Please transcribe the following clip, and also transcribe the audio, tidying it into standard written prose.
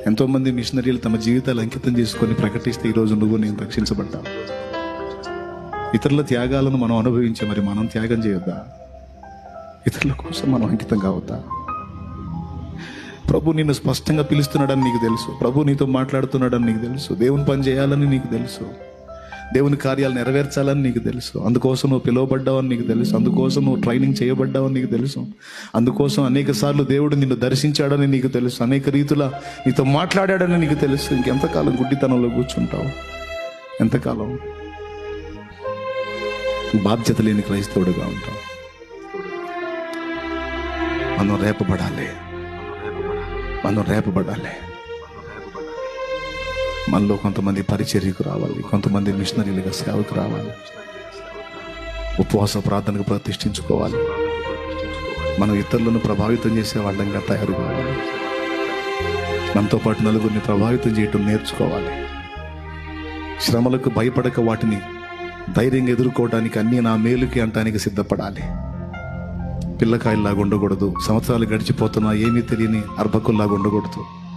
ఎంతోమంది మిషనరీలు తమ జీవితాలు అంకితం చేసుకొని ప్రకటిస్తే ఈరోజు నువ్వు నేను రక్షించబడ్డా. ఇతరుల త్యాగాలను మనం అనుభవించే మరి మనం త్యాగం చేయొద్దా? ఇతరుల కోసం మనం అంకితం కావద్దా? ప్రభు నిన్ను స్పష్టంగా పిలుస్తున్నాడని నీకు తెలుసు. ప్రభు నీతో మాట్లాడుతున్నాడని నీకు తెలుసు. దేవుని పని చేయాలని నీకు తెలుసు. దేవుని కార్యాలు నెరవేర్చాలని నీకు తెలుసు. అందుకోసం నువ్వు పిలువబడ్డావని నీకు తెలుసు. అందుకోసం నువ్వు ట్రైనింగ్ చేయబడ్డావని నీకు తెలుసు. అందుకోసం అనేక సార్లు దేవుడు నిన్ను దర్శించాడని నీకు తెలుసు. అనేక రీతుల నీతో మాట్లాడాడని నీకు తెలుసు. ఇంకెంతకాలం గుడ్డితనంలో కూర్చుంటావు? ఎంతకాలం బాధ్యత లేని క్రైస్తవుడుగా ఉంటావు? మనం రేపబడాలి. మనలో కొంతమంది పరిచర్యకు రావాలి, కొంతమంది మిషనరీలుగా సేవకు రావాలి, ఉపవాస ప్రార్థనకు ప్రతిష్ఠించుకోవాలి. మనం ఇతరులను ప్రభావితం చేసే వాళ్ళంగా తయారు కావాలి. మనతో పాటు నలుగురిని ప్రభావితం చేయటం నేర్చుకోవాలి. శ్రమలకు భయపడక వాటిని ధైర్యంగా ఎదుర్కోవడానికి అన్నీ నా మేలుకి అంటానికి సిద్ధపడాలి. పిల్లకాయల్లాగా ఉండకూడదు. సంవత్సరాలు గడిచిపోతున్నా ఏమీ తెలియని అర్భకుల్లాగా ఉండకూడదు.